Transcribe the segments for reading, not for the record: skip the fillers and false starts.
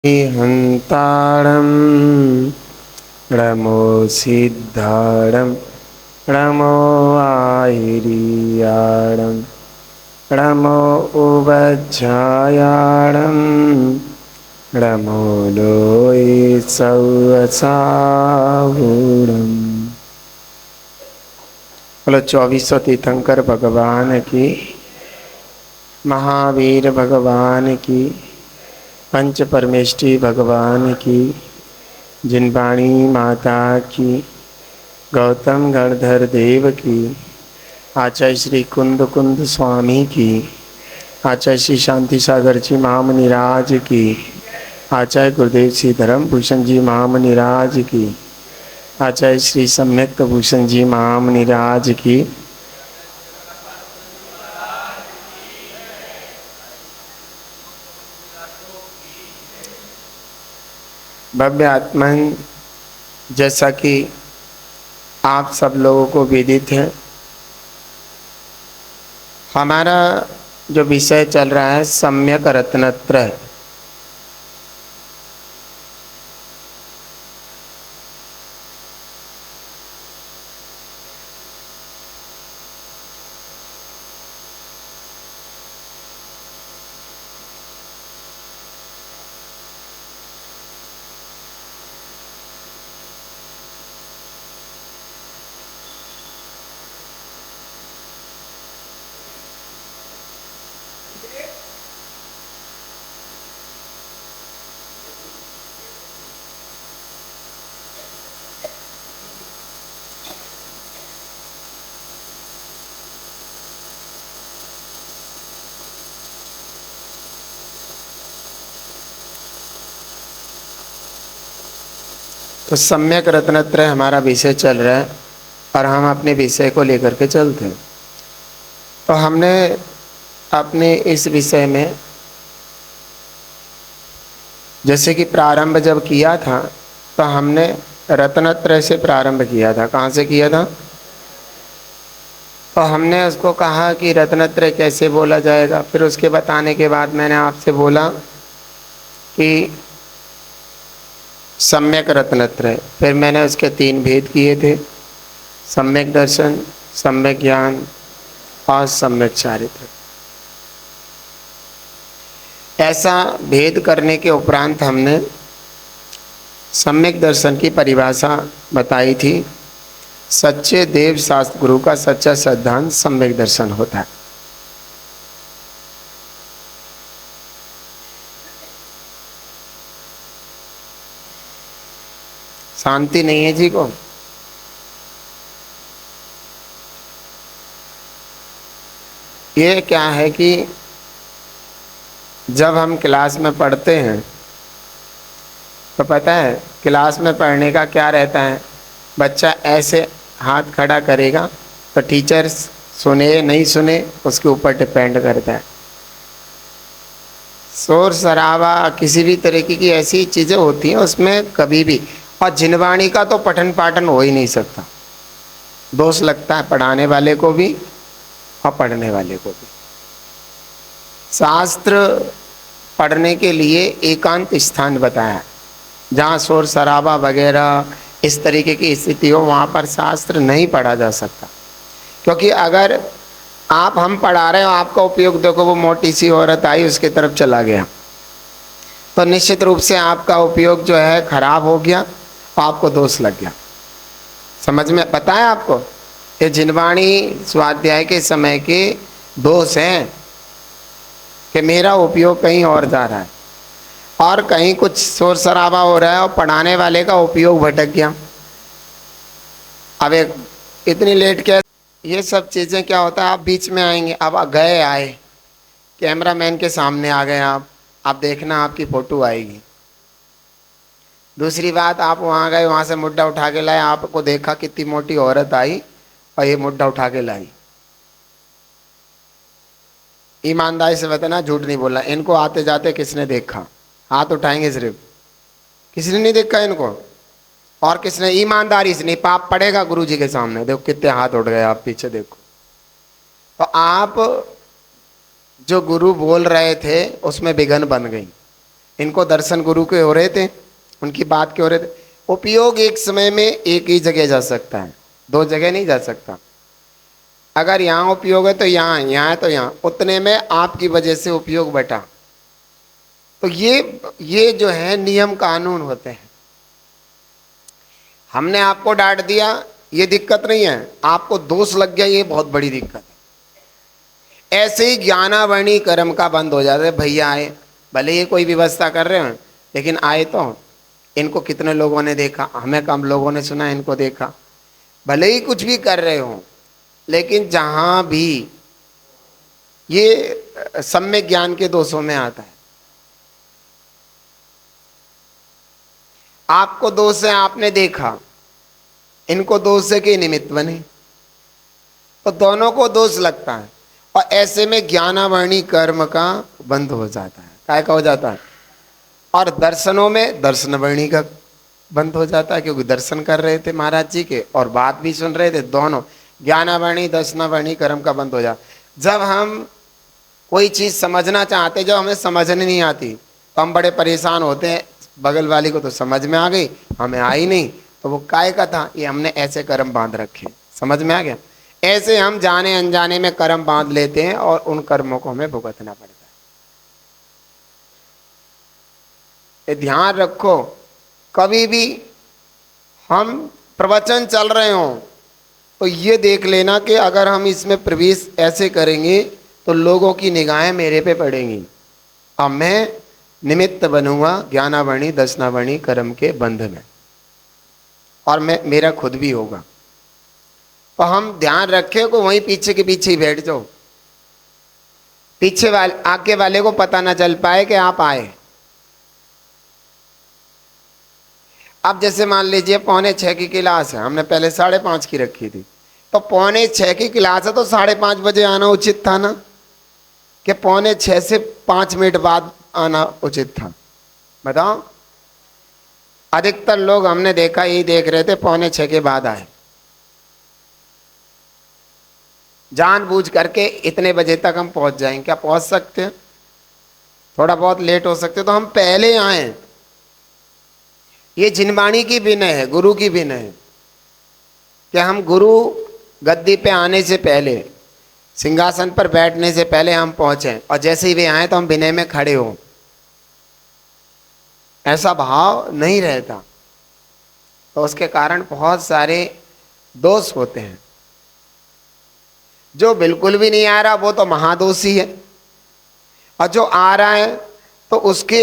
हन्तारं नमो सिद्धारं नमो आहिरियाणं नमो उवज्झायाणं नमो लोये सौसाहुणम्। बोलो 2400 तीर्थंकर भगवान की, महावीर भगवान की, पंच परमेष्टि भगवान की, जिनवाणी माता की, गौतम गणधर देव की, आचार्य श्री कुंद कुंद स्वामी की, आचार्य श्री शांति सागर जी महामुनिराज की, आचार्य गुरुदेव श्री धर्म भूषण जी महामुनिराज की, आचार्य श्री सम्यक्त भूषण जी महामुनिराज की, भव्य आत्मन। जैसा कि आप सब लोगों को विदित है, हमारा जो विषय चल रहा है सम्यक रत्नत्रय। तो सम्यक रत्नत्रय हमारा विषय चल रहा है और हम अपने विषय को लेकर के चलते हैं। तो हमने अपने इस विषय में जैसे कि प्रारंभ जब किया था तो हमने रत्नत्रय से प्रारंभ किया था। कहाँ से किया था? तो हमने उसको कहा कि रत्नत्रय कैसे बोला जाएगा। फिर उसके बताने के बाद मैंने आपसे बोला कि सम्यक रत्नत्रय। फिर मैंने उसके 3 भेद किए थे, सम्यक दर्शन, सम्यक ज्ञान और सम्यक चारित्र। ऐसा भेद करने के उपरांत हमने सम्यक दर्शन की परिभाषा बताई थी। सच्चे देव शास्त्र गुरु का सच्चा सिद्धांत सम्यक दर्शन होता है। शांति नहीं है जी को? ये क्या है कि जब हम क्लास में पढ़ते हैं तो पता है क्लास में पढ़ने का क्या रहता है, बच्चा ऐसे हाथ खड़ा करेगा तो टीचर सुने नहीं सुने उसके ऊपर डिपेंड करता है। शोर शराबा किसी भी तरीके की ऐसी चीज़ें होती हैं उसमें कभी भी, और जिनवाणी का तो पठन पाठन हो ही नहीं सकता। दोष लगता है पढ़ाने वाले को भी और पढ़ने वाले को भी। शास्त्र पढ़ने के लिए एकांत स्थान बताया है, जहाँ शोर शराबा वगैरह इस तरीके की स्थिति हो वहाँ पर शास्त्र नहीं पढ़ा जा सकता। क्योंकि अगर हम पढ़ा रहे हो, आपका उपयोग देखो, वो मोटी सी औरत आई उसकी तरफ चला गया तो निश्चित रूप से आपका उपयोग जो है खराब हो गया, आपको दोष लग गया। समझ में पता है आपको? ये जिनवाणी स्वाध्याय के समय के दोष हैं कि मेरा उपयोग कहीं और जा रहा है और कहीं कुछ शोर शराबा हो रहा है और पढ़ाने वाले का उपयोग भटक गया। अब एक इतनी लेट क्या, ये सब चीज़ें क्या होता है, आप बीच में आएंगे। अब गए आए, कैमरामैन के सामने आ गए आप देखना आपकी फ़ोटो आएगी। दूसरी बात, आप वहाँ गए, वहाँ से मुड्ढा उठा के लाए, आपको देखा कितनी मोटी औरत आई और ये मुड्ढा उठा के लाई। ईमानदारी से बताना, झूठ नहीं बोला। इनको आते जाते किसने देखा? हाथ उठाएंगे सिर्फ, किसी ने नहीं देखा इनको। और किसने? ईमानदारी से नहीं, पाप पड़ेगा गुरु जी के सामने। देखो कितने हाथ उठ गए, आप पीछे देखो। तो आप जो गुरु बोल रहे थे उसमें विघन बन गई, इनको दर्शन गुरु के हो रहे थे, उनकी बात के हो रहे थे। उपयोग एक समय में एक ही जगह जा सकता है, दो जगह नहीं जा सकता। अगर यहाँ उपयोग है तो यहाँ, यहाँ है तो यहाँ, उतने में आपकी वजह से उपयोग बटा। तो ये जो है नियम कानून होते हैं। हमने आपको डांट दिया, ये दिक्कत नहीं है, आपको दोष लग गया, ये बहुत बड़ी दिक्कत है। ऐसे ही ज्ञानावरणी कर्म का बंद हो जाता है। भैया आए, भले ये कोई व्यवस्था कर रहे हो, लेकिन आए तो इनको कितने लोगों ने देखा, हमें कम लोगों ने सुना, इनको देखा। भले ही कुछ भी कर रहे हो, लेकिन जहां भी ये सम्यक ज्ञान के दोषों में आता है। आपको दोष है, आपने देखा, इनको दोष है कि निमित्त बने, तो दोनों को दोष लगता है। और ऐसे में ज्ञानावरणी कर्म का बंद हो जाता है। काय का हो जाता है? और दर्शनों में दर्शनवर्णी का बंद हो जाता है, क्योंकि दर्शन कर रहे थे महाराज जी के और बात भी सुन रहे थे, दोनों ज्ञानावरणी दर्शनावरणी कर्म का बंद हो जाता। जब हम कोई चीज समझना चाहते, जब हमें समझने नहीं आती तो हम बड़े परेशान होते हैं। बगल वाली को तो समझ में आ गई, हमें आई नहीं, तो वो काय का था? ये हमने ऐसे कर्म बांध रखे। समझ में आ गया? ऐसे हम जाने अनजाने में कर्म बांध लेते हैं और उन कर्मों को हमें भुगतना पड़ता है। ये ध्यान रखो, कभी भी हम प्रवचन चल रहे हो तो ये देख लेना कि अगर हम इसमें प्रवेश ऐसे करेंगे तो लोगों की निगाहें मेरे पे पड़ेंगी, अब मैं निमित्त बनूंगा ज्ञानावरणी दर्शनावरणी कर्म के बंध में, और मैं मेरा खुद भी होगा। तो हम ध्यान रखें को वहीं पीछे के पीछे ही बैठ जाओ, पीछे वाले आगे वाले को पता ना चल पाए कि आप आए। अब जैसे मान लीजिए 5:45 की क्लास है, हमने पहले 5:30 की रखी थी, तो 5:45 की क्लास है तो 5:30 बजे आना उचित था ना, कि 5:45 से 5 मिनट बाद आना उचित था? बताओ। अधिकतर लोग हमने देखा यही देख रहे थे, 5:45 के बाद आए, जानबूझ करके इतने बजे तक हम पहुंच जाएंगे। क्या पहुंच सकते हैं? थोड़ा बहुत लेट हो सकते, तो हम पहले आए। ये जिनवाणी की विनय है, गुरु की विनय है, कि हम गुरु गद्दी पे आने से पहले, सिंहासन पर बैठने से पहले हम पहुंचे, और जैसे ही वे आए तो हम विनय में खड़े हो। ऐसा भाव नहीं रहता, तो उसके कारण बहुत सारे दोष होते हैं। जो बिल्कुल भी नहीं आ रहा वो तो महादोषी है, और जो आ रहा है तो उसके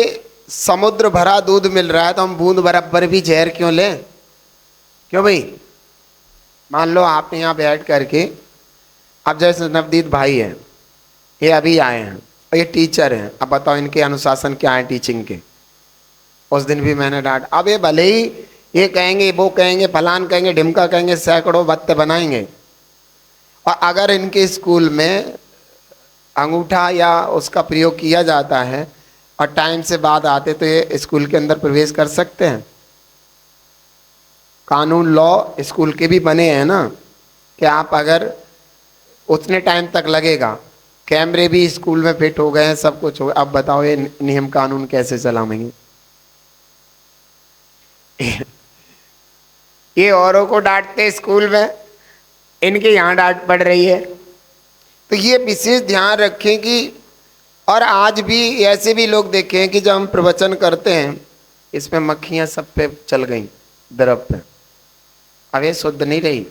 समुद्र भरा दूध मिल रहा है, तो हम बूंद बराबर भी जहर क्यों लें? क्यों भाई? मान लो आपने यहाँ बैठ करके, अब जैसे नवदीप भाई हैं, ये अभी आए हैं और ये टीचर हैं, अब बताओ इनके अनुशासन क्या है टीचिंग के? उस दिन भी मैंने डांट। अब ये भले ही ये कहेंगे, वो कहेंगे, फलान कहेंगे, ढिमका कहेंगे, सैकड़ों बत्ते बनाएंगे, और अगर इनके स्कूल में अंगूठा या उसका प्रयोग किया जाता है और टाइम से बाद आते, तो ये स्कूल के अंदर प्रवेश कर सकते हैं? कानून लॉ स्कूल के भी बने हैं ना, कि आप अगर उतने टाइम तक लगेगा, कैमरे भी स्कूल में फिट हो गए हैं, सब कुछ हो गया। अब बताओ ये नियम कानून कैसे चलाएंगे? ये औरों को डांटते स्कूल में, इनके यहाँ डांट पड़ रही है। तो ये विशेष ध्यान रखें कि, और आज भी ऐसे भी लोग देखे हैं कि जब हम प्रवचन करते हैं इसमें मक्खियां सब पे चल गई दरब पे, अब ये शुद्ध नहीं रही,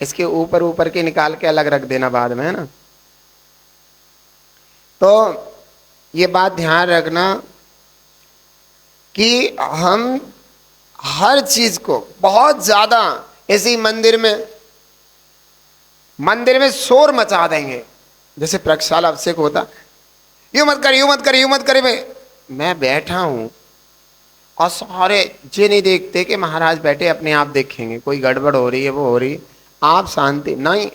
इसके ऊपर ऊपर के निकाल के अलग रख देना बाद में, है ना। तो ये बात ध्यान रखना कि हम हर चीज को बहुत ज्यादा ऐसे ही मंदिर में शोर मचा देंगे। जैसे प्रक्षाल अभिषेक होता, यूं मत कर, यूं मत कर, यूं मत करे। मैं बैठा हूं और सारे ये नहीं देखते कि महाराज बैठे अपने आप देखेंगे, कोई गड़बड़ हो रही है, वो हो रही है, आप शांति नहीं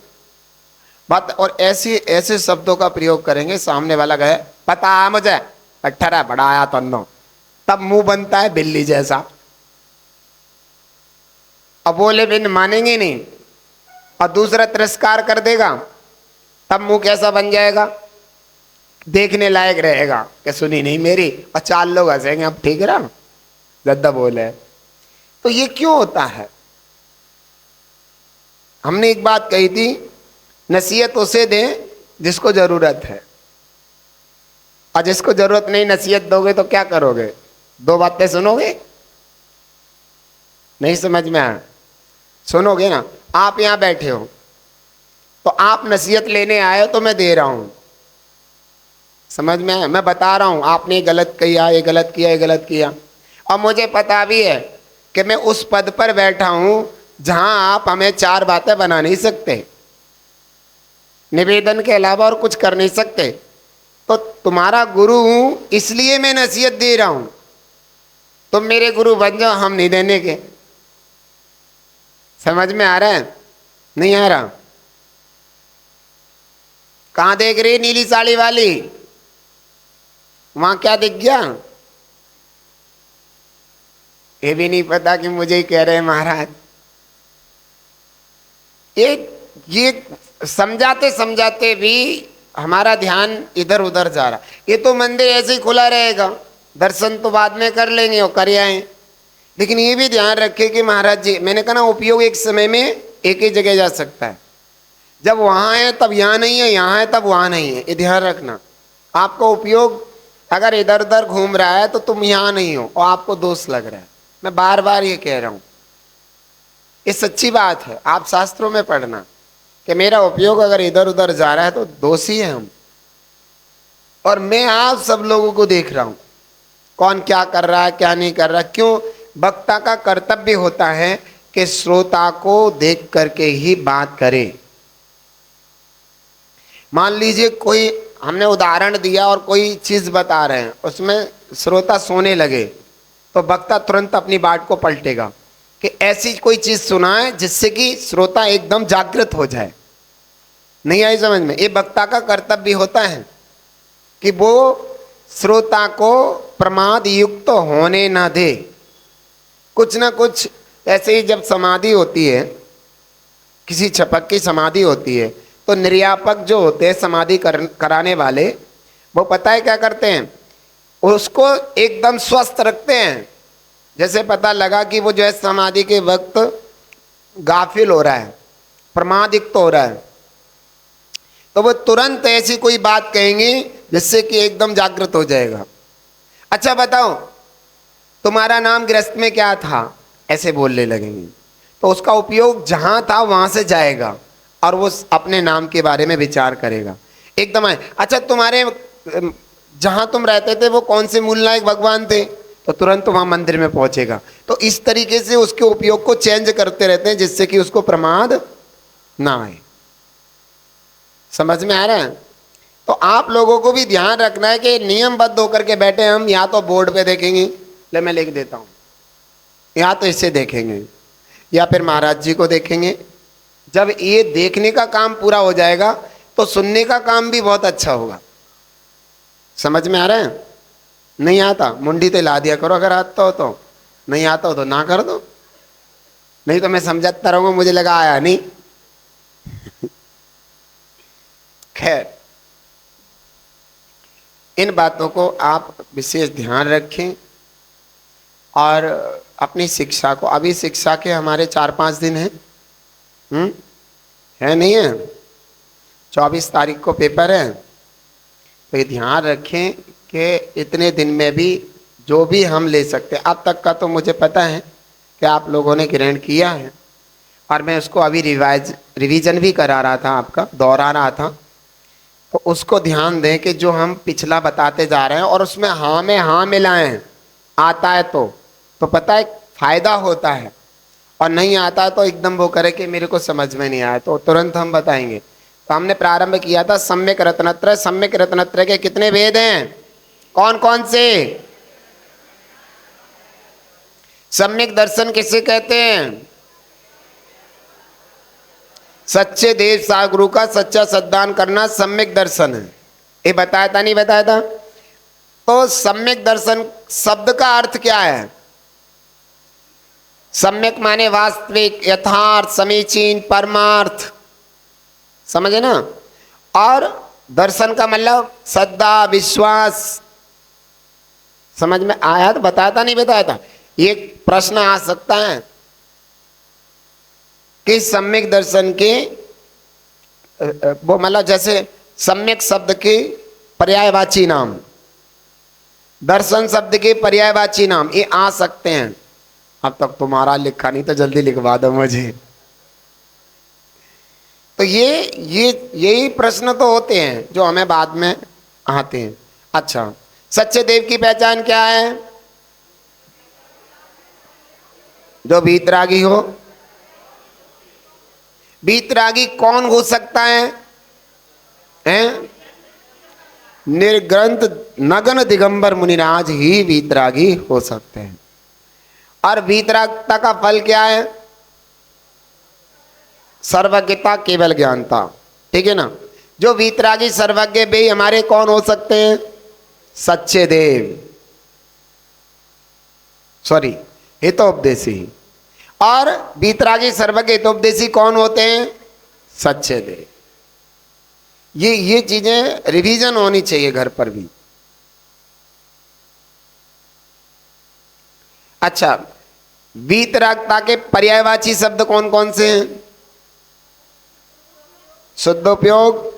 बात। और ऐसे शब्दों का प्रयोग करेंगे, सामने वाला गए पता है मुझे, 18 बड़ा आया तन्नो, तब मुंह बनता है बिल्ली जैसा। अब बोले बिन मानेंगे नहीं, और दूसरा तिरस्कार कर देगा, तब मुंह कैसा बन जाएगा? देखने लायक रहेगा कि सुनी नहीं मेरी, और 4 लोग हंसेंगे, अब ठीक रहा ज्यादा बोले। तो ये क्यों होता है? हमने एक बात कही थी, नसीहत उसे दें जिसको जरूरत है, और जिसको जरूरत नहीं नसीहत दोगे तो क्या करोगे? 2 बातें सुनोगे? नहीं समझ में आया? सुनोगे ना। आप यहां बैठे हो तो आप नसीहत लेने आए हो, तो मैं दे रहा हूं, समझ में आया? मैं बता रहा हूं आपने गलत किया, ये गलत किया, ये गलत किया, और मुझे पता भी है कि मैं उस पद पर बैठा हूं जहां आप हमें 4 बातें बना नहीं सकते, निवेदन के अलावा और कुछ कर नहीं सकते। तो तुम्हारा गुरु हूं, इसलिए मैं नसीहत दे रहा हूं। तुम मेरे गुरु बन जाओ, हम नहीं देने के। समझ में आ रहा है? नहीं आ रहा? कहां देख रही नीली साड़ी वाली? वहां क्या दिख गया? ये भी नहीं पता कि मुझे ही कह रहे हैं महाराज। ये समझाते समझाते भी हमारा ध्यान इधर उधर जा रहा। ये तो मंदिर ऐसे ही खुला रहेगा, दर्शन तो बाद में कर लेंगे और कर आए। लेकिन ये भी ध्यान रखें कि महाराज जी, मैंने कहा ना, उपयोग एक समय में एक ही जगह जा सकता है। जब वहां है तब यहाँ नहीं है, यहाँ है तब वहां नहीं है, ये ध्यान रखना। आपको उपयोग अगर इधर उधर घूम रहा है तो तुम यहाँ नहीं हो और आपको दोष लग रहा है। मैं बार बार ये कह रहा हूं, ये सच्ची बात है। आप शास्त्रों में पढ़ना कि मेरा उपयोग अगर इधर उधर जा रहा है तो दोषी है हम। और मैं आप सब लोगों को देख रहा हूं, कौन क्या कर रहा है, क्या नहीं कर रहा। क्यों? वक्ता का कर्तव्य होता है कि श्रोता को देख करके ही बात करे। मान लीजिए कोई, हमने उदाहरण दिया और कोई चीज बता रहे हैं, उसमें श्रोता सोने लगे, तो वक्ता तुरंत अपनी बात को पलटेगा कि ऐसी कोई चीज सुनाए जिससे कि श्रोता एकदम जागृत हो जाए। नहीं आई समझ में? ये वक्ता का कर्तव्य होता है कि वो श्रोता को प्रमाद युक्त होने ना दे। कुछ ना कुछ ऐसे ही जब समाधि होती है, किसी छपक की समाधि होती है, तो निर्यापक जो होते हैं समाधि कराने वाले, वो पता है क्या करते हैं? उसको एकदम स्वस्थ रखते हैं। जैसे पता लगा कि वो जो है समाधि के वक्त गाफिल हो रहा है, प्रमादयुक्त हो रहा है, तो वो तुरंत ऐसी कोई बात कहेंगे जिससे कि एकदम जागृत हो जाएगा। अच्छा बताओ, तुम्हारा नाम गृहस्थ में क्या था? ऐसे बोलने लगेंगे, तो उसका उपयोग जहां था वहां से जाएगा और वो अपने नाम के बारे में विचार करेगा एकदम आए। अच्छा, तुम्हारे जहां तुम रहते थे वो कौन से मूलनायक भगवान थे? तो तुरंत वहां मंदिर में पहुंचेगा। तो इस तरीके से उसके उपयोग को चेंज करते रहते हैं जिससे कि उसको प्रमाद ना आए। समझ में आ रहा है? तो आप लोगों को भी ध्यान रखना है कि नियमबद्ध होकर के बैठे हम, या तो बोर्ड पे देखेंगे, ले मैं लिख देता हूं, या तो इसे देखेंगे या फिर महाराज जी को देखेंगे। जब ये देखने का काम पूरा हो जाएगा तो सुनने का काम भी बहुत अच्छा होगा। समझ में आ रहा है? नहीं आता मुंडी तो ला दिया करो, अगर आता हो तो। नहीं आता हो तो ना कर दो, नहीं तो मैं समझाता रहूंगा, मुझे लगा आया नहीं। खैर, इन बातों को आप विशेष ध्यान रखें और अपनी शिक्षा को, अभी शिक्षा के हमारे 4-5 दिन हैं, है नहीं है? 24 तारीख को पेपर है। तो ये ध्यान रखें कि इतने दिन में भी जो भी हम ले सकते हैं, अब तक का तो मुझे पता है कि आप लोगों ने ग्रहण किया है, और मैं उसको अभी रिवीजन भी करा रहा था, आपका दोहरा रहा था। तो उसको ध्यान दें कि जो हम पिछला बताते जा रहे हैं और उसमें हाँ में हाँ मिलाएं, आता है तो पता है फायदा होता है, और नहीं आता तो एकदम वो करे कि मेरे को समझ में नहीं आया, तो तुरंत हम बताएंगे। तो हमने प्रारंभ किया था सम्यक रत्नत्रय। सम्यक रत्नत्रय के कितने वेद हैं? कौन कौन से? सम्यक दर्शन किसे कहते हैं? सच्चे देव सागुरु का सच्चा सद्दान करना सम्यक दर्शन है। ये बताया था नहीं बताया था? तो सम्यक दर्शन शब्द का अर्थ क्या है? सम्यक माने वास्तविक, यथार्थ, समीचीन, परमार्थ, समझे ना? और दर्शन का मतलब श्रद्धा विश्वास। समझ में आया तो बताया था नहीं बताया था? ये प्रश्न आ सकता है कि सम्यक दर्शन के वो मतलब जैसे सम्यक शब्द के पर्यायवाची नाम, दर्शन शब्द के पर्यायवाची नाम ये आ सकते हैं। अब तक तुम्हारा लिखा नहीं तो जल्दी लिखवा दो मुझे। तो यही प्रश्न तो होते हैं जो हमें बाद में आते हैं। अच्छा, सच्चे देव की पहचान क्या है? जो वीतरागी हो। वीतरागी कौन हो सकता है? हैं? निर्ग्रंथ नगन दिगंबर मुनिराज ही वीतरागी हो सकते हैं। और वीतरागता का फल क्या है? सर्वज्ञता केवल ज्ञानता। ठीक है ना? जो वीतरागी सर्वज्ञ वे हमारे कौन हो सकते हैं? सच्चे देव, सॉरी हितोपदेशी। और वीतरागी सर्वज्ञ हितोपदेशी कौन होते हैं? सच्चे देव। ये चीजें रिवीजन होनी चाहिए घर पर भी। अच्छा, वीतरागता के पर्यायवाची शब्द कौन कौन से हैं? शुद्धोपयोग,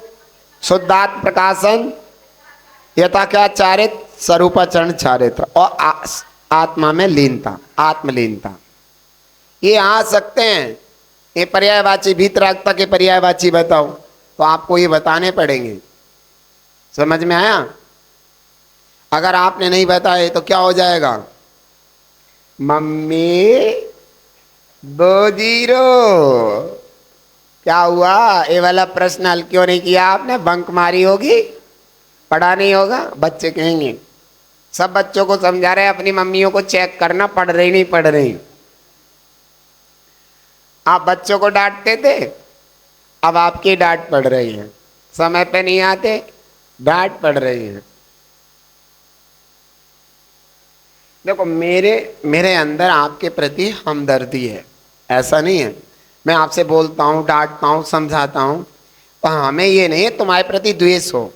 शुद्धात्म प्रकाशन, यथाख्याचारित, स्वरूपाचरण चारित्र और आत्मा में लीनता, आत्मलीनता। ये आ सकते हैं। ये पर्यायवाची, वीतरागता के पर्यायवाची बताओ तो आपको ये बताने पड़ेंगे। समझ में आया? अगर आपने नहीं बताए तो क्या हो जाएगा? मम्मी 2-0। क्या हुआ? ये वाला प्रश्न हल क्यों नहीं किया आपने? बंक मारी होगी, पढ़ा नहीं होगा। बच्चे कहेंगे, सब बच्चों को समझा रहे हैं, अपनी मम्मियों को चेक करना पढ़ रही नहीं पढ़ रही। आप बच्चों को डांटते थे, अब आपकी डांट पड़ रही है। समय पे नहीं आते, डांट पड़ रही है। देखो, मेरे अंदर आपके प्रति हमदर्दी है, ऐसा नहीं है। मैं आपसे बोलता हूँ, डांटता हूँ, समझाता हूँ, तो हमें ये नहीं तुम्हारे प्रति द्वेष हो।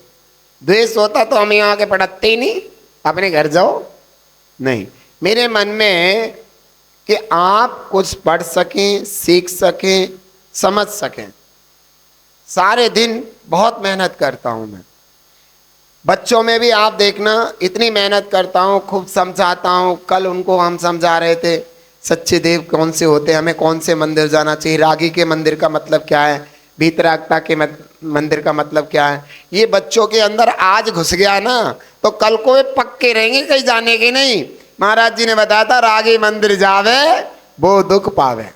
द्वेष होता तो हम यहाँ आके पढ़ते ही नहीं, अपने घर जाओ। नहीं, मेरे मन में कि आप कुछ पढ़ सकें, सीख सकें, समझ सकें। सारे दिन बहुत मेहनत करता हूँ मैं। बच्चों में भी आप देखना, इतनी मेहनत करता हूँ, खूब समझाता हूँ। कल उनको हम समझा रहे थे सच्चे देव कौन से होते हैं, हमें कौन से मंदिर जाना चाहिए, रागी के मंदिर का मतलब क्या है, वीतरागता के मंदिर का मतलब क्या है। ये बच्चों के अंदर आज घुस गया ना तो कल को वे पक्के रहेंगे, कहीं जाने के नहीं। महाराज जी ने बताया था, रागी मंदिर जावे वो दुख पावे।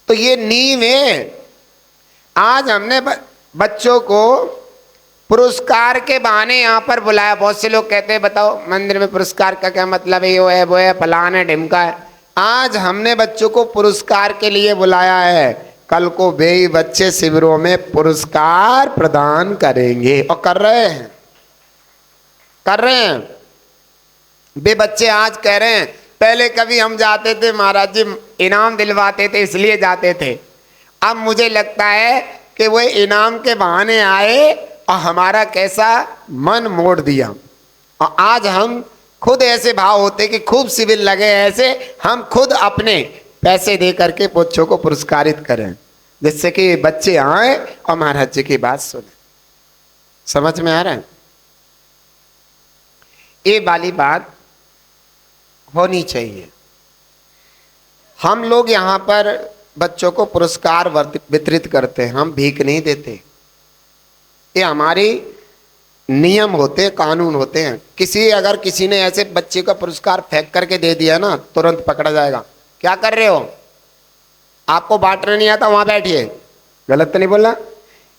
तो ये नींव है। आज हमने बच्चों को पुरस्कार के बहाने यहाँ पर बुलाया। बहुत से लोग कहते हैं बताओ मंदिर में पुरस्कार का क्या मतलब है, ये है वो है, फलाना है, ढिमका है। आज हमने बच्चों को पुरस्कार के लिए बुलाया है, कल को वे बच्चे शिविरों में पुरस्कार प्रदान करेंगे और कर रहे हैं, कर रहे हैं। वे बच्चे आज कह रहे हैं, पहले कभी हम जाते थे महाराज जी इनाम दिलवाते थे इसलिए जाते थे, अब मुझे लगता है कि वो इनाम के बहाने आए और हमारा कैसा मन मोड़ दिया। और आज हम खुद ऐसे भाव होते कि खूब शिविर लगे, ऐसे हम खुद अपने पैसे दे करके बच्चों को पुरस्कारित करें, जिससे कि बच्चे आए और महाराज जी की बात सुने। समझ में आ रहा है? ये वाली बात होनी चाहिए। हम लोग यहाँ पर बच्चों को पुरस्कार वितरित करते हैं, हम भीख नहीं देते। ये हमारी नियम होते हैं, कानून होते हैं। अगर किसी ने ऐसे बच्चे का पुरस्कार फेंक करके दे दिया ना, तुरंत पकड़ा जाएगा। क्या कर रहे हो? आपको बांटना नहीं आता, वहां बैठिए। गलत तो नहीं बोला?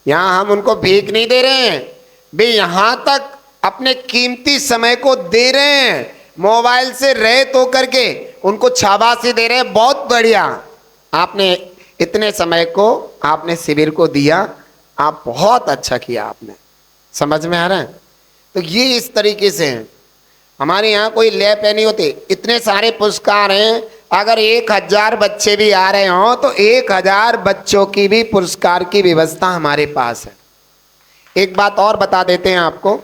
यहाँ हम उनको भीख नहीं दे रहे हैं, वे यहाँ तक अपने कीमती समय को दे रहे हैं, मोबाइल से रहित होकर के उनको शाबाशी दे रहे हैं। बहुत बढ़िया, आपने इतने समय को आपने शिविर को दिया, आप बहुत अच्छा किया आपने। समझ में आ रहा है? तो ये इस तरीके से है। हमारे यहाँ कोई ले पे नहीं होते, इतने सारे पुरस्कार हैं। अगर 1000 बच्चे भी आ रहे हों तो 1000 बच्चों की भी पुरस्कार की व्यवस्था हमारे पास है। एक बात और बता देते हैं आपको।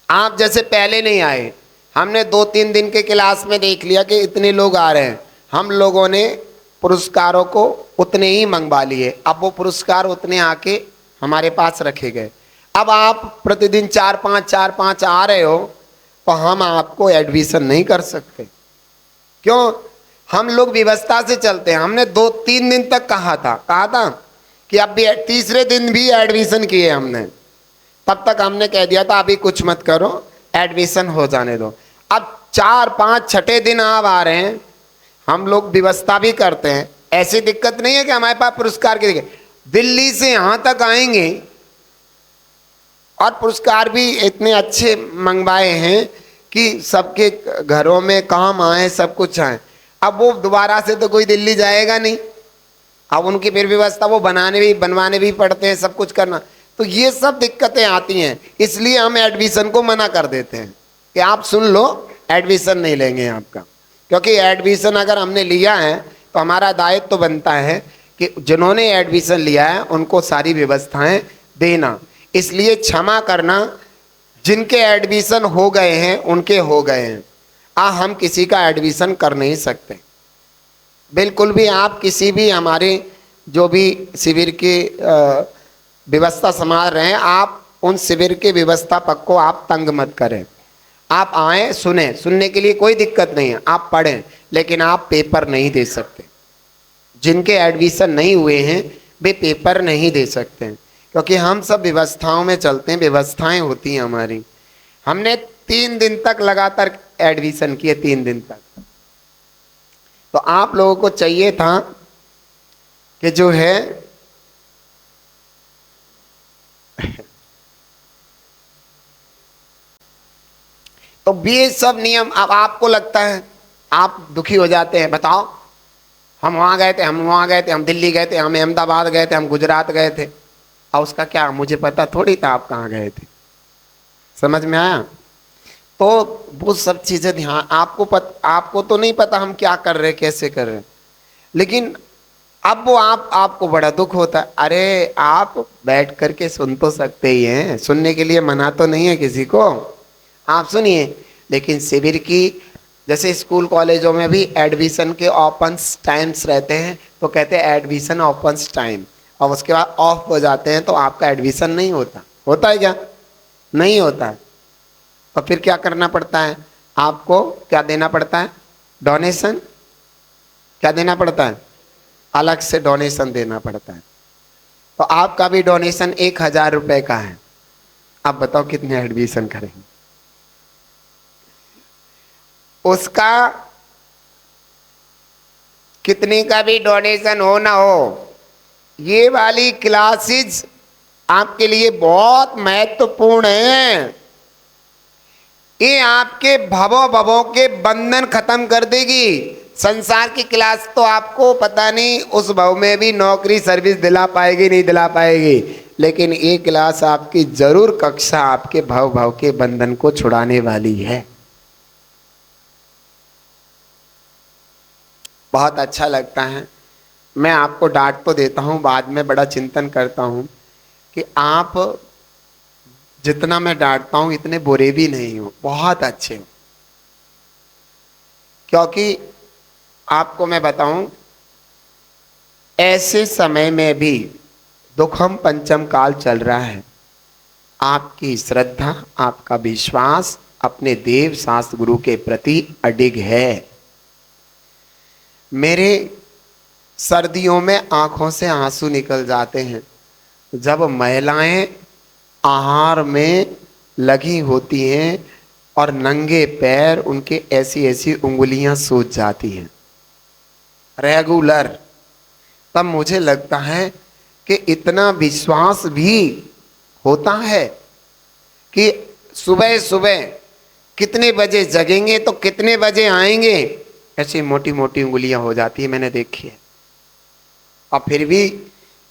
आप जैसे पहले नहीं आए, हमने 2-3 दिन के क्लास में देख लिया कि इतने लोग आ रहे हैं, हम लोगों ने पुरस्कारों को उतने ही मंगवा लिए। अब वो पुरस्कार उतने आके हमारे पास रखे गए। अब आप प्रतिदिन 4-5 आ रहे हो तो हम आपको एडमिशन नहीं कर सकते। क्यों? हम लोग व्यवस्था से चलते हैं। हमने 2-3 दिन तक कहा था कि अब भी तीसरे दिन भी एडमिशन किए हमने, तब तक हमने कह दिया था अभी कुछ मत करो, एडमिशन हो जाने दो। अब 4-5-6 दिन आप आ रहे हैं, हम लोग व्यवस्था भी करते हैं। ऐसी दिक्कत नहीं है कि हमारे पास पुरस्कार की दिल्ली से यहां तक आएंगे और पुरस्कार भी इतने अच्छे मंगवाए हैं कि सबके घरों में काम आए, सब कुछ आए। अब वो दोबारा से तो कोई दिल्ली जाएगा नहीं, अब उनकी फिर व्यवस्था वो बनवाने भी पड़ते हैं, सब कुछ करना। तो ये सब दिक्कतें आती हैं, इसलिए हम एडमिशन को मना कर देते हैं कि आप सुन लो, एडमिशन नहीं लेंगे आपका। क्योंकि एडमिशन अगर हमने लिया है तो हमारा दायित्व तो बनता है कि जिन्होंने एडमिशन लिया है उनको सारी व्यवस्थाएं देना। इसलिए क्षमा करना, जिनके एडमिशन हो गए हैं उनके हो गए हैं। हम किसी का एडमिशन कर नहीं सकते बिल्कुल भी। आप किसी भी हमारे जो भी शिविर की व्यवस्था संभाल रहे हैं, आप उन शिविर के व्यवस्थापक को आप तंग मत करें। आप आए, सुनने के लिए कोई दिक्कत नहीं है, आप पढ़ें, लेकिन आप पेपर नहीं दे सकते। जिनके एडमिशन नहीं हुए हैं वे पेपर नहीं दे सकते हैं, क्योंकि हम सब व्यवस्थाओं में चलते हैं, व्यवस्थाएं होती हैं हमारी। हमने 3 दिन तक लगातार एडमिशन किए, 3 दिन तक। तो आप लोगों को चाहिए था कि जो है तो ये सब नियम। अब आपको लगता है, आप दुखी हो जाते हैं, बताओ हम वहां गए थे, हम दिल्ली गए थे, हम अहमदाबाद गए थे, हम गुजरात गए थे, और उसका क्या मुझे पता थोड़ी था आप कहाँ गए थे। समझ में आया? तो वो सब चीजें ध्यान, आपको तो नहीं पता हम क्या कर रहे, कैसे कर रहे, लेकिन अब वो आपको बड़ा दुख होता है। अरे आप बैठ करके सुन तो सकते ही हैं, सुनने के लिए मना तो नहीं है किसी को, आप सुनिए। लेकिन शिविर की जैसे स्कूल कॉलेजों में भी एडमिशन के ओपन टाइम्स रहते हैं, तो कहते हैं एडमिशन ओपन टाइम, और उसके बाद ऑफ हो जाते हैं तो आपका एडमिशन नहीं होता। होता है क्या? नहीं होता है। तो फिर क्या करना पड़ता है आपको? क्या देना पड़ता है? डोनेशन। क्या देना पड़ता है? अलग से डोनेशन देना पड़ता है। तो आपका भी डोनेशन 1000 रुपए का है। आप बताओ कितने एडमिशन करेंगे? उसका कितने का भी डोनेशन हो ना हो, ये वाली क्लासेस आपके लिए बहुत महत्वपूर्ण है। ये आपके भवों के बंधन खत्म कर देगी। संसार की क्लास तो आपको पता नहीं उस भव में भी नौकरी सर्विस दिला पाएगी नहीं दिला पाएगी, लेकिन ये क्लास आपकी जरूर कक्षा आपके भव के बंधन को छुड़ाने वाली है। बहुत अच्छा लगता है। मैं आपको डांट तो देता हूँ, बाद में बड़ा चिंतन करता हूँ कि आप जितना मैं डांटता हूँ इतने बुरे भी नहीं हो, बहुत अच्छे हो। क्योंकि आपको मैं बताऊं, ऐसे समय में भी दुखम पंचम काल चल रहा है, आपकी श्रद्धा, आपका विश्वास अपने देव शास्त्र गुरु के प्रति अडिग है। मेरे सर्दियों में आंखों से आंसू निकल जाते हैं जब महिलाएं आहार में लगी होती हैं और नंगे पैर उनके ऐसी उंगलियां सूज जाती हैं रेगुलर। तब मुझे लगता है कि इतना विश्वास भी होता है कि सुबह सुबह कितने बजे जगेंगे तो कितने बजे आएंगे, ऐसी मोटी मोटी उंगलियां हो जाती है, मैंने देखी है। और फिर भी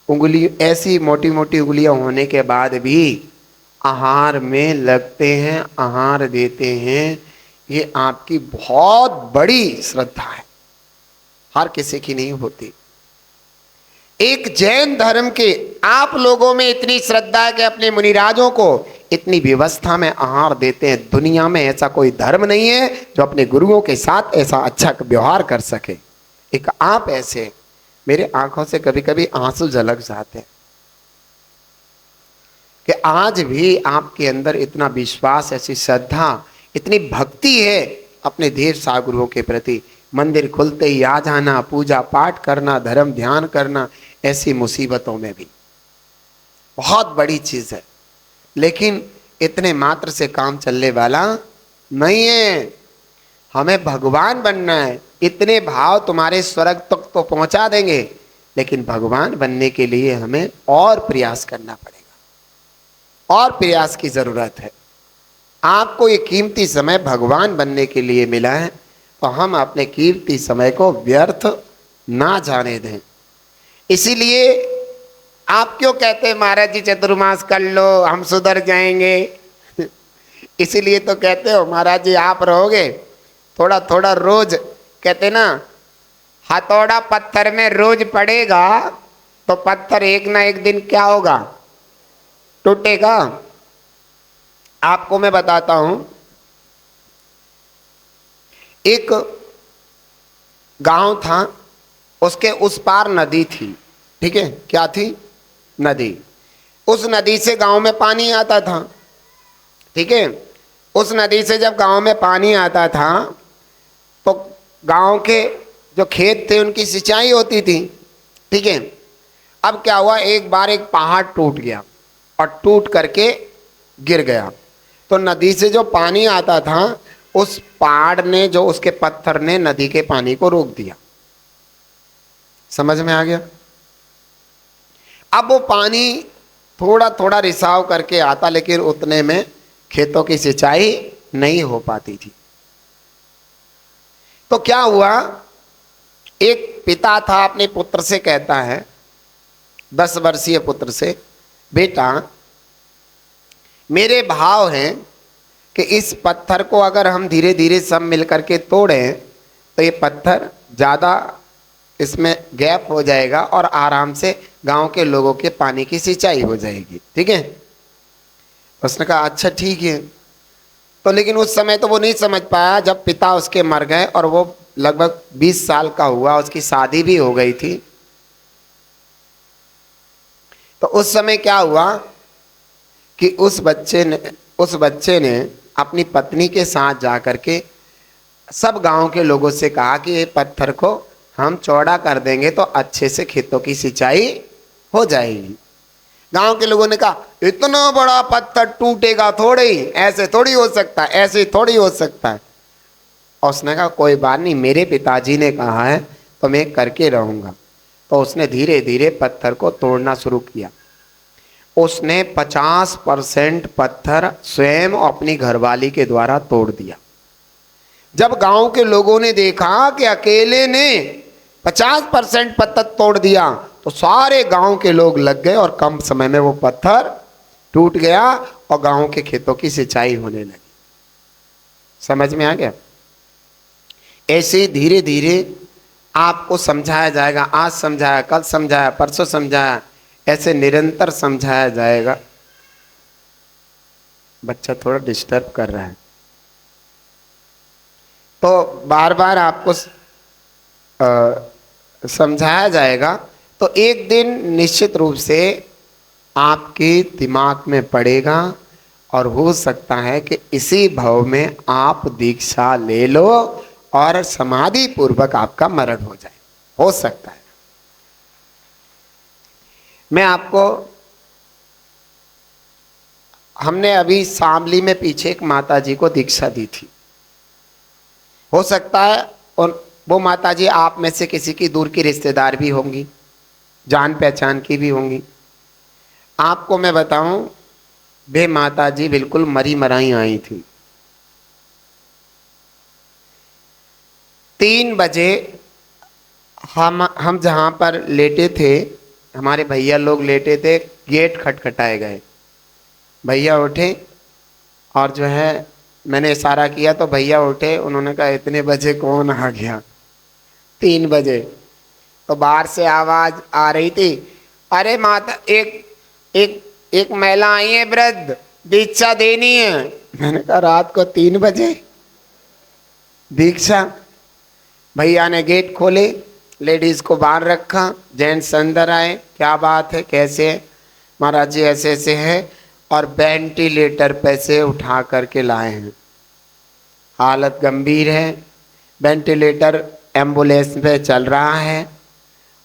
उंगली ऐसी मोटी मोटी उंगलियां होने के बाद भी आहार में लगते हैं, आहार देते हैं। ये आपकी बहुत बड़ी श्रद्धा है, हर किसी की नहीं होती। एक जैन धर्म के आप लोगों में इतनी श्रद्धा है कि अपने मुनिराजों को इतनी व्यवस्था में आहार देते हैं। दुनिया में ऐसा कोई धर्म नहीं है जो अपने गुरुओं के साथ ऐसा अच्छा व्यवहार कर सके। एक आप ऐसे, मेरे आंखों से कभी कभी आंसू झलक जाते हैं कि आज भी आपके अंदर इतना विश्वास, ऐसी श्रद्धा, इतनी भक्ति है अपने देव सागुरुओं के प्रति। मंदिर खुलते ही आ जाना, पूजा पाठ करना, धर्म ध्यान करना, ऐसी मुसीबतों में भी बहुत बड़ी चीज है। लेकिन इतने मात्र से काम चलने वाला नहीं है। हमें भगवान बनना है। इतने भाव तुम्हारे स्वर्ग तक तो पहुंचा देंगे, लेकिन भगवान बनने के लिए हमें और प्रयास करना पड़ेगा, और प्रयास की जरूरत है। आपको ये कीमती समय भगवान बनने के लिए मिला है, तो हम अपने कीमती समय को व्यर्थ ना जाने दें। इसीलिए आप क्यों कहते हैं महाराज जी चतुर्मास कर लो हम सुधर जाएंगे? इसीलिए तो कहते हो महाराज जी आप रहोगे थोड़ा थोड़ा रोज, कहते ना हथौड़ा पत्थर में रोज पड़ेगा तो पत्थर एक ना एक दिन क्या होगा, टूटेगा। आपको मैं बताता हूं, एक गांव था, उसके उस पार नदी थी। ठीक है, क्या थी? नदी। उस नदी से गांव में पानी आता था। ठीक है, उस नदी से जब गांव में पानी आता था तो गांव के जो खेत थे उनकी सिंचाई होती थी। ठीक है, अब क्या हुआ, एक बार एक पहाड़ टूट गया और टूट करके गिर गया। तो नदी से जो पानी आता था उस पहाड़ ने, जो उसके पत्थर ने नदी के पानी को रोक दिया। समझ में आ गया? अब वो पानी थोड़ा थोड़ा रिसाव करके आता, लेकिन उतने में खेतों की सिंचाई नहीं हो पाती थी। तो क्या हुआ, एक पिता था अपने पुत्र से कहता है, 10 वर्षीय पुत्र से, बेटा मेरे भाव हैं कि इस पत्थर को अगर हम धीरे धीरे सब मिल करके तोड़ें तो ये पत्थर ज़्यादा इसमें गैप हो जाएगा और आराम से गांव के लोगों के पानी की सिंचाई हो जाएगी। ठीक है? उसने कहा अच्छा ठीक है। तो लेकिन उस समय तो वो नहीं समझ पाया, जब पिता उसके मर गए और वो लगभग 20 साल का हुआ, उसकी शादी भी हो गई थी। तो उस समय क्या हुआ कि उस बच्चे ने अपनी पत्नी के साथ जाकर के सब गांव के लोगों से कहा कि ये पत्थर को हम चौड़ा कर देंगे तो अच्छे से खेतों की सिंचाई हो जाएगी। गांव के लोगों ने कहा इतना बड़ा पत्थर टूटेगा थोड़े ही, ऐसे थोड़ी हो सकता है, ऐसे थोड़ी हो सकता है। और उसने कहा कोई बात नहीं, मेरे पिताजी ने कहा है तो मैं करके रहूंगा। तो उसने धीरे धीरे पत्थर को तोड़ना शुरू किया। उसने 50% पत्थर स्वयं अपनी घरवाली के द्वारा तोड़ दिया। जब गांव के लोगों ने देखा कि अकेले ने 50% पत्थर तोड़ दिया तो सारे गांव के लोग लग गए और कम समय में वो पत्थर टूट गया और गांव के खेतों की सिंचाई होने लगी। समझ में आ गया? ऐसे धीरे धीरे आपको समझाया जाएगा। आज समझाया, कल समझाया, परसों समझाया, ऐसे निरंतर समझाया जाएगा। बच्चा थोड़ा डिस्टर्ब कर रहा है, तो बार बार आपको समझाया जाएगा। तो एक दिन निश्चित रूप से आपके दिमाग में पड़ेगा और हो सकता है कि इसी भाव में आप दीक्षा ले लो और समाधि पूर्वक आपका मरण हो जाए। हो सकता है। मैं आपको, हमने अभी शामली में पीछे एक माता जी को दीक्षा दी थी। हो सकता है और वो माता जी आप में से किसी की दूर की रिश्तेदार भी होंगी, जान पहचान की भी होंगी। आपको मैं बताऊं, वे माता जी बिल्कुल मरी मराई आई थी। 3 बजे हम जहाँ पर लेटे थे, हमारे भैया लोग लेटे थे, गेट खटखटाए गए। भैया उठे और जो है मैंने इशारा किया तो भैया उठे। उन्होंने कहा इतने बजे कौन आ गया? 3 बजे। तो बाहर से आवाज आ रही थी, अरे माता एक महिला आई है, वृद्ध, दीक्षा देनी है। मैंने कहा रात को 3 बजे दीक्षा? भैया ने गेट खोले, लेडीज को बाहर रखा, जेंट्स अंदर आए, क्या बात है, कैसे है? महाराज जी ऐसे ऐसे है, और वेंटिलेटर पे से उठा करके लाए हैं, हालत गंभीर है, वेंटिलेटर एम्बुलेंस पे चल रहा है,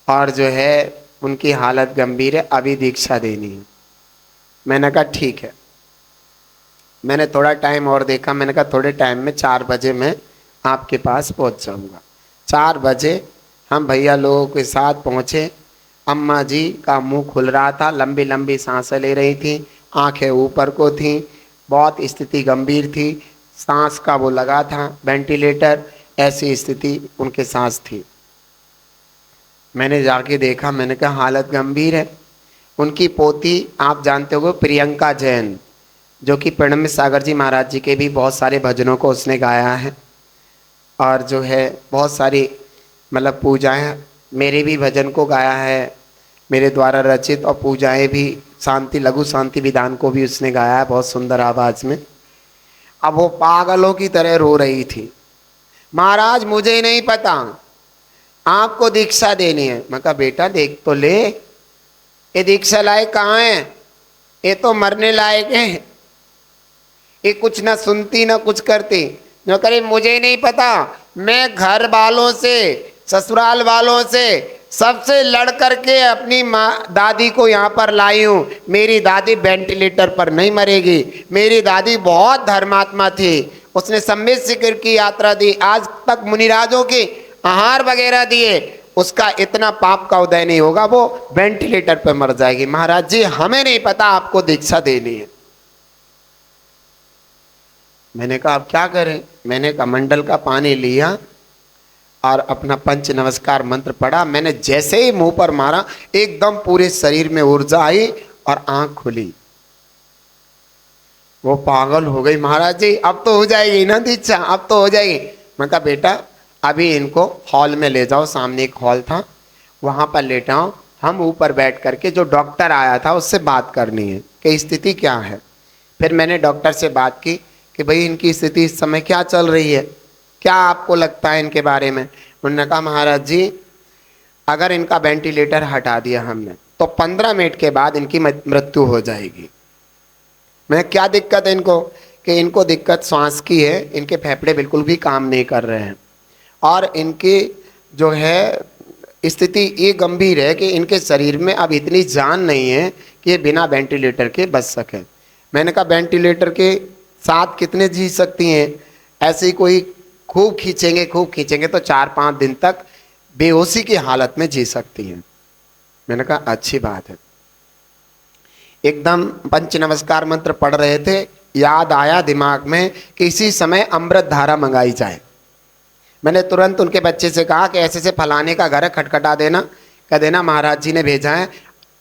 और जो है उनकी हालत गंभीर है, अभी दीक्षा देनी है। मैंने कहा ठीक है। मैंने थोड़ा टाइम और देखा, मैंने कहा थोड़े टाइम में 4 बजे मैं आपके पास पहुंच जाऊंगा। 4 बजे हम भैया लोगों के साथ पहुंचे। अम्मा जी का मुंह खुल रहा था, लंबी लंबी सांसें ले रही थी, आंखें ऊपर को थी, बहुत स्थिति गंभीर थी, सांस का वो लगा था वेंटिलेटर, ऐसी स्थिति उनके सांस थी। मैंने जाके देखा, मैंने कहा हालत गंभीर है। उनकी पोती आप जानते हो प्रियंका जैन, जो कि प्रणम्य सागर जी महाराज जी के भी बहुत सारे भजनों को उसने गाया है, और जो है बहुत सारी मतलब पूजाएं, मेरे भी भजन को गाया है, मेरे द्वारा रचित और पूजाएं भी, शांति लघु शांति विधान को भी उसने गाया है बहुत सुंदर आवाज में। अब वो पागलों की तरह रो रही थी, महाराज मुझे नहीं पता, आपको दीक्षा देनी है। मैं कहा बेटा देख तो ले, ये दीक्षा लायक कहाँ है, ये तो मरने लायक है, ये कुछ ना सुनती ना कुछ करती। जो करे मुझे नहीं पता, मैं घर वालों से, ससुराल वालों से, सबसे लड़ करके अपनी माँ दादी को यहाँ पर लाई हूँ। मेरी दादी वेंटिलेटर पर नहीं मरेगी, मेरी दादी बहुत धर्मात्मा थी, उसने सम्मित शिखर की यात्रा दी, आज तक मुनिराजों की आहार वगैरह दिए, उसका इतना पाप का उदय नहीं होगा, वो वेंटिलेटर पर मर जाएगी। महाराज जी हमें नहीं पता, आपको दीक्षा देनी है। मैंने कहा अब क्या करें? मैंने कमंडल का पानी लिया और अपना पंच नमस्कार मंत्र पढ़ा। मैंने जैसे ही मुंह पर मारा, एकदम पूरे शरीर में ऊर्जा आई और आंख खुली। वो पागल हो गई, महाराज जी अब तो हो जाएगी ना दीक्षा, अब तो हो जाएगी। मैं कहा बेटा अभी इनको हॉल में ले जाओ, सामने एक हॉल था, वहां पर लेटाओ, हम ऊपर बैठ करके जो डॉक्टर आया था उससे बात करनी है कि स्थिति क्या है। फिर मैंने डॉक्टर से बात की कि भाई इनकी स्थिति इस समय क्या चल रही है, क्या आपको लगता है इनके बारे में? उन्होंने कहा महाराज जी अगर इनका वेंटिलेटर हटा दिया हमने तो 15 मिनट के बाद इनकी मृत्यु हो जाएगी। मैं क्या दिक्कत है इनको? कि इनको दिक्कत श्वास की है, इनके फेफड़े बिल्कुल भी काम नहीं कर रहे हैं, और इनकी जो है स्थिति ये गंभीर है कि इनके शरीर में अब इतनी जान नहीं है कि ये बिना वेंटिलेटर के बच सके। मैंने कहा वेंटिलेटर के साथ कितने जी सकती हैं? ऐसे ही कोई खूब खींचेंगे तो 4-5 दिन तक बेहोशी की हालत में जी सकती हैं। मैंने कहा अच्छी बात है। एकदम पंच नमस्कार मंत्र पढ़ रहे थे, याद आया दिमाग में कि इसी समय अमृत धारा मंगाई जाए। मैंने तुरंत उनके बच्चे से कहा कि ऐसे ऐसे फलाने का घर है, खटखटा देना, कह देना महाराज जी ने भेजा है।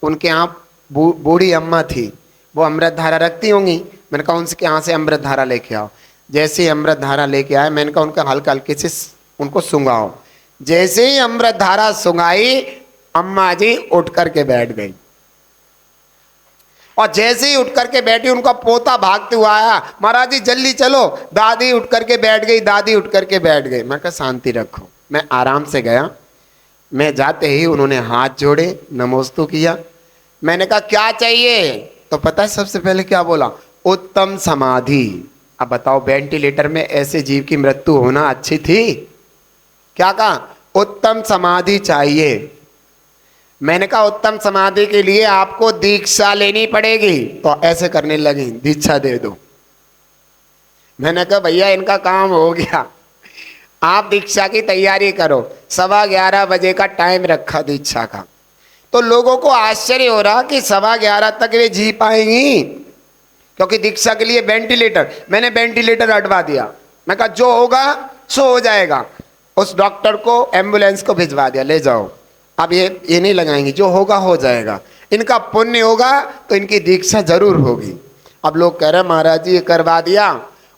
उनके यहाँ बूढ़ी अम्मा थी, वो अमृत धारा रखती होंगी। मैंने कहा उनके यहाँ से अमृत धारा लेके आओ। जैसे ही अमृत धारा लेके आए, मैंने कहा उनका हल्का हल्के से उनको सुंगाओ। जैसे ही अमृत धारा सुंगाई, अम्मा जी उठ करके बैठ गई, और जैसे ही उठ करके बैठी उनका पोता भागते हुआ आया, महाराज जी जल्दी चलो। दादी उठ करके बैठ गई, दादी उठ करके बैठ गई। मैं कहा शांति रखो। मैं आराम से गया, मैं जाते ही उन्होंने हाथ जोड़े, नमोस्तु किया। मैंने कहा क्या चाहिए? तो पता है सबसे पहले क्या बोला? उत्तम समाधि। अब बताओ वेंटिलेटर में ऐसे जीव की मृत्यु होना अच्छी थी? क्या कहा? उत्तम समाधि चाहिए। मैंने कहा उत्तम समाधि के लिए आपको दीक्षा लेनी पड़ेगी। तो ऐसे करने लगी, दीक्षा दे दो। मैंने कहा भैया इनका काम हो गया, आप दीक्षा की तैयारी करो। 11:15 बजे का टाइम रखा दीक्षा का। तो लोगों को आश्चर्य हो रहा कि 11:15 तक वे जी पाएंगी, क्योंकि दीक्षा के लिए वेंटिलेटर। मैंने वेंटिलेटर हटवा दिया। मैं कहा जो होगा सो हो जाएगा। उस डॉक्टर को एम्बुलेंस को भिजवा दिया, ले जाओ, अब ये नहीं लगाएंगी, जो होगा हो जाएगा। इनका पुण्य होगा तो इनकी दीक्षा जरूर होगी। अब लोग कह रहे महाराज जी ये करवा दिया,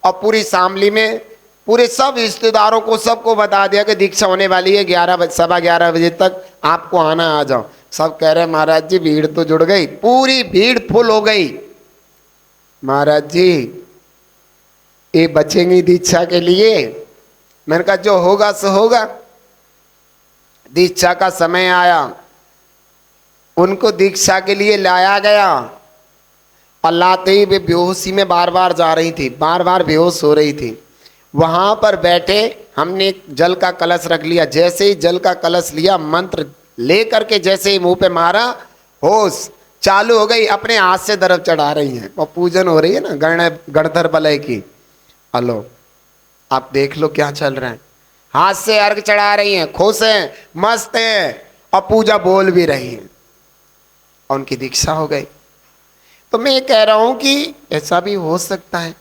और पूरी शामली में पूरे सब रिश्तेदारों को सबको बता दिया कि दीक्षा होने वाली है, 11 सवा 11 बजे तक आपको आना, आ जाओ। सब कह रहे महाराज जी भीड़ तो जुड़ गई, पूरी भीड़ फुल हो गई। महाराज जी ये बचेंगी दीक्षा के लिए? मैंने कहा जो होगा सो होगा। दीक्षा का समय आया, उनको दीक्षा के लिए लाया गया और लाते ही वे बेहोशी में बार बार जा रही थी, बार बार बेहोश हो रही थी। वहां पर बैठे हमने एक जल का कलश रख लिया, जैसे ही जल का कलश लिया, मंत्र ले करके जैसे ही मुंह पे मारा, होश चालू हो गई, अपने हाथ से दरब चढ़ा रही हैं और पूजन हो रही है ना गणधर बलय की। हेलो, आप देख लो क्या चल रहा है। हाथ से अर्घ चढ़ा रही हैं, खुश हैं, मस्त हैं और पूजा बोल भी रही हैं और उनकी दीक्षा हो गई। तो मैं ये कह रहा हूं कि ऐसा भी हो सकता है,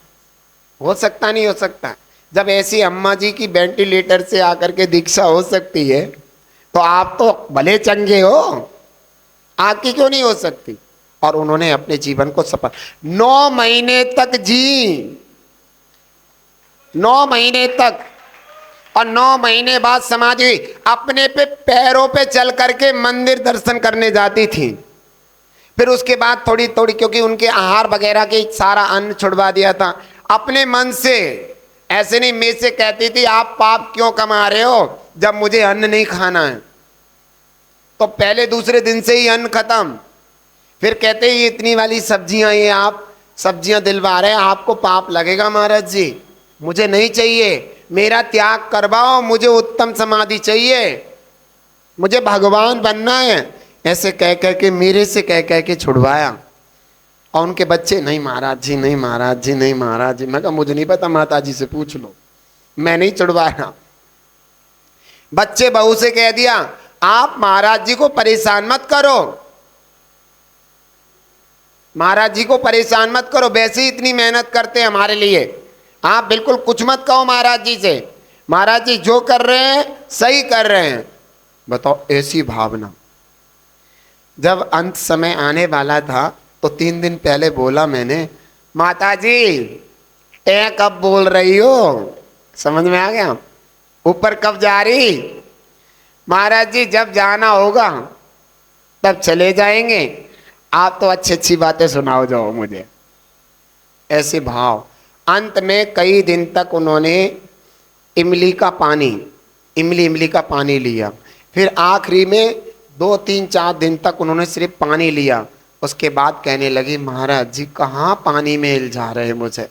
हो सकता नहीं हो सकता। जब ऐसी अम्मा जी की वेंटिलेटर से आकर के दीक्षा हो सकती है तो आप तो भले चंगे हो, आपकी क्यों नहीं हो सकती? और उन्होंने अपने जीवन को सफल 9 महीने तक जी, 9 महीने तक, और 9 महीने बाद समाधि। अपने पे पैरों पे चल करके मंदिर दर्शन करने जाती थी। फिर उसके बाद थोड़ी थोड़ी, क्योंकि उनके आहार वगैरह के सारा अन्न छुड़वा दिया था, अपने मन से, ऐसे नहीं मैं से कहती थी आप पाप क्यों कमा रहे हो जब मुझे अन्न नहीं खाना है। तो पहले दूसरे दिन से ही अन्न खत्म। फिर कहते ये इतनी वाली सब्जियां, ये आप सब्जियां दिलवा रहे हैं, आपको पाप लगेगा महाराज जी, मुझे नहीं चाहिए, मेरा त्याग करवाओ, मुझे उत्तम समाधि चाहिए, मुझे भगवान बनना है। ऐसे कह कह के, मेरे से कह कह के छुड़वाया। और उनके बच्चे, नहीं महाराज जी, नहीं महाराज जी, नहीं महाराज जी। मैं कहा मुझे नहीं पता, माता जी से पूछ लो, मैं नहीं छुड़वाया। बच्चे बहू से कह दिया आप महाराज जी को परेशान मत करो, महाराज जी को परेशान मत करो, वैसे ही इतनी मेहनत करते हैं हमारे लिए, आप बिल्कुल कुछ मत कहो महाराज जी से, महाराज जी जो कर रहे हैं सही कर रहे हैं। बताओ ऐसी भावना। जब अंत समय आने वाला था तो 3 दिन पहले बोला मैंने, माता जी ए कब बोल रही हो? समझ में आ गया? ऊपर कब जा रही? महाराज जी जब जाना होगा तब चले जाएंगे, आप तो अच्छी अच्छी बातें सुनाओ जाओ मुझे। ऐसे भाव। अंत में कई दिन तक उन्होंने इमली का पानी, इमली का पानी लिया। फिर आखिरी में 2-3-4 दिन तक उन्होंने सिर्फ पानी लिया। उसके बाद कहने लगी महाराज जी कहाँ पानी में इल्झा रहे मुझे,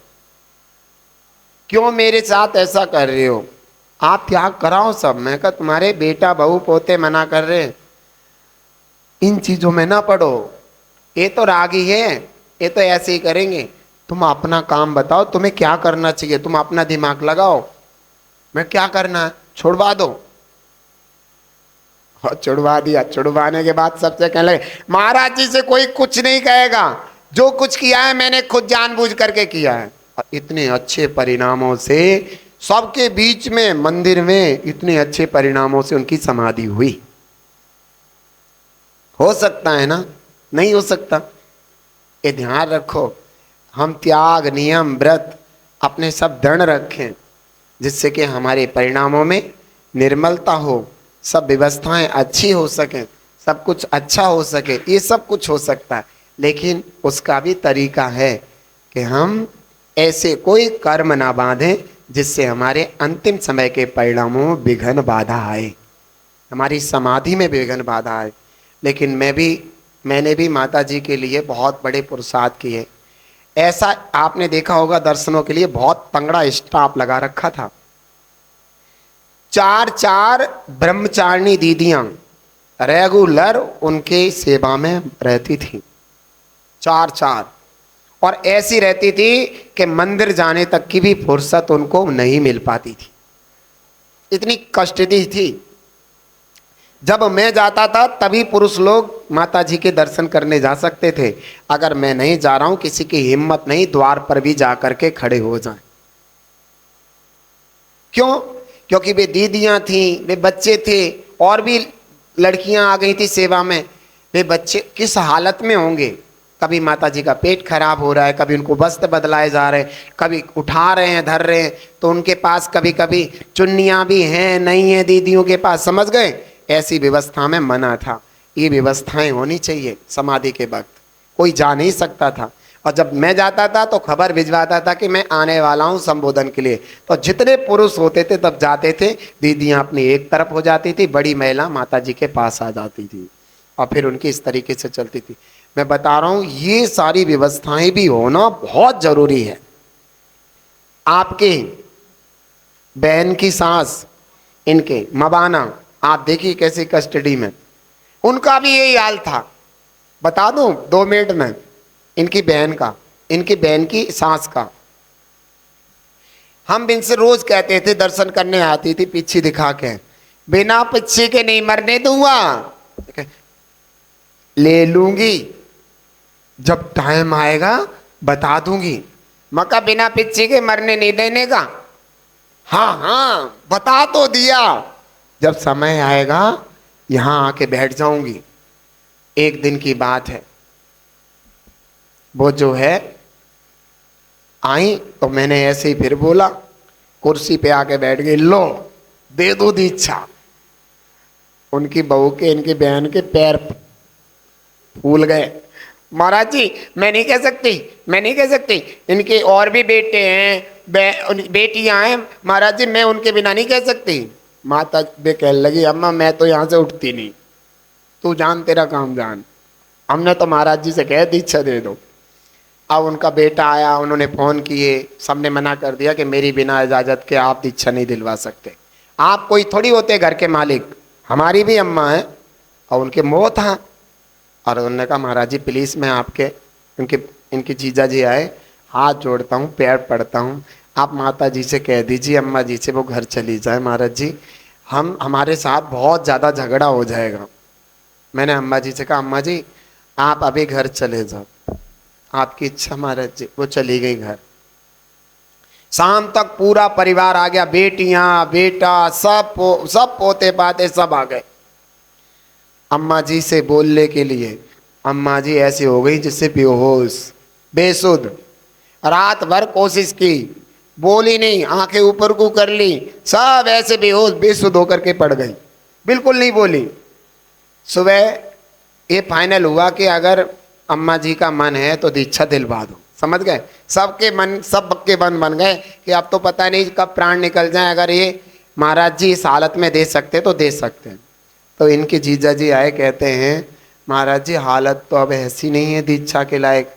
क्यों मेरे साथ ऐसा कर रहे हो, आप त्याग कराओ सब। मैं कहा तुम्हारे बेटा बहू पोते मना कर रहे, इन चीजों में ना पड़ो, ये तो रागी है, ये तो ऐसे ही करेंगे, तुम अपना काम बताओ, तुम्हें क्या करना चाहिए, तुम अपना दिमाग लगाओ, मैं क्या करना है छुड़वा दो। और छुड़वा दिया। छुड़वाने के बाद सबसे कहने लगे महाराज जी से कोई कुछ नहीं कहेगा, जो कुछ किया है मैंने खुद जानबूझ करके किया है। और इतने अच्छे परिणामों से, सबके बीच में मंदिर में इतने अच्छे परिणामों से उनकी समाधि हुई। हो सकता है ना? नहीं हो सकता। ये ध्यान रखो, हम त्याग, नियम, व्रत अपने सब दृढ़ रखें जिससे कि हमारे परिणामों में निर्मलता हो, सब व्यवस्थाएं अच्छी हो सकें, सब कुछ अच्छा हो सके। ये सब कुछ हो सकता है, लेकिन उसका भी तरीका है कि हम ऐसे कोई कर्म ना बांधें जिससे हमारे अंतिम समय के परिणामों में विघ्न बाधा आए, हमारी समाधि में विघ्न बाधा आए। लेकिन मैंने भी माता जी के लिए बहुत बड़े पुरुषार्थ किए। ऐसा आपने देखा होगा, दर्शनों के लिए बहुत तंगड़ा स्टाफ लगा रखा था। 4 ब्रह्मचारिणी दीदियां रेगुलर उनके सेवा में रहती थी, 4। और ऐसी रहती थी कि मंदिर जाने तक की भी फुर्सत उनको नहीं मिल पाती थी, इतनी कष्टदी थी। जब मैं जाता था तभी पुरुष लोग माता जी के दर्शन करने जा सकते थे, अगर मैं नहीं जा रहा हूं किसी की हिम्मत नहीं द्वार पर भी जा करके खड़े हो जाएं। क्यों? क्योंकि वे दीदियां थीं, वे बच्चे थे, और भी लड़कियां आ गई थी सेवा में। वे बच्चे किस हालत में होंगे, कभी माता जी का पेट खराब हो रहा है, कभी उनको वस्त्र बदलाए जा रहे हैं, कभी उठा रहे हैं, धर रहे हैं, तो उनके पास कभी कभी चुन्नियाँ भी हैं, नहीं है दीदियों के पास, समझ गए। ऐसी व्यवस्था में मना था। ये व्यवस्थाएं होनी चाहिए। समाधि के वक्त कोई जा नहीं सकता था, और जब मैं जाता था तो खबर भिजवाता था कि मैं आने वाला हूँ संबोधन के लिए, तो जितने पुरुष होते थे तब जाते थे, दीदियाँ अपनी एक तरफ हो जाती थी, बड़ी महिला माता जी के पास आ जाती थी, और फिर उनकी इस तरीके से चलती थी। मैं बता रहा हूँ ये सारी व्यवस्थाएं भी होना बहुत जरूरी है। आपके बहन की सास, इनके मबाना, आप देखिए कैसी कस्टडी में, उनका भी यही हाल था। बता दूं 2 मिनट में, इनकी बहन का, इनकी बहन की सास का। हम इनसे रोज कहते थे, दर्शन करने आती थी पीछे दिखा के, बिना पिच्छी के नहीं मरने दूंगा, ले लूंगी, जब टाइम आएगा बता दूंगी। मका बिना पिच्छी के मरने नहीं देने का। हाँ हाँ बता तो दिया, जब समय आएगा यहां आके बैठ जाऊंगी। एक दिन की बात है, वो जो है आई तो मैंने ऐसे ही फिर बोला, कुर्सी पे आके बैठ गई, लो दे दो दीक्षा। उनकी बहू के, इनकी बहन के पैर फूल गए। महाराज जी मैं नहीं कह सकती, मैं नहीं कह सकती, इनके और भी बेटे हैं, बेटियां हैं, महाराज जी मैं उनके बिना नहीं कह सकती। माता बे कहने लगी, अम्मा मैं तो यहाँ से उठती नहीं, तू जान, तेरा काम जान, हमने तो महाराज जी से कह दीक्षा दे दो। अब उनका बेटा आया, उन्होंने फोन किए, सबने मना कर दिया कि मेरी बिना इजाजत के आप दीक्षा नहीं दिलवा सकते, आप कोई थोड़ी होते घर के मालिक, हमारी भी अम्मा है और उनके मोह था। और उन्होंने कहा महाराज जी प्लीज मैं आपके, इनके जीजा जी आए, हाथ जोड़ता हूँ, पैर पड़ता हूँ, आप माता जी से कह दीजिए, अम्मा जी से वो घर चली जाए, महाराज जी हमारे साथ बहुत ज़्यादा झगड़ा हो जाएगा। मैंने अम्मा जी से कहा, अम्मा जी आप अभी घर चले जाओ, आपकी इच्छा महाराज जी। वो चली गई घर। शाम तक पूरा परिवार आ गया, बेटियां, बेटा, सब पोते पाते सब आ गए अम्मा जी से बोलने के लिए। अम्मा जी ऐसी हो गई जिससे बेहोश, बेसुध, रात भर कोशिश की, बोली नहीं, आंखें ऊपर को कर ली, सब ऐसे बेहोश बेसुध होकर के पड़ गई, बिल्कुल नहीं बोली। सुबह ये फाइनल हुआ कि अगर अम्मा जी का मन है तो दीक्षा दिलवा दो, समझ गए। सबके मन बन गए कि अब तो पता नहीं कब प्राण निकल जाए, अगर ये महाराज जी इस हालत में दे सकते तो दे सकते हैं। तो इनके जीजा जी आए, कहते हैं महाराज जी हालत तो अब ऐसी नहीं है दीक्षा के लायक,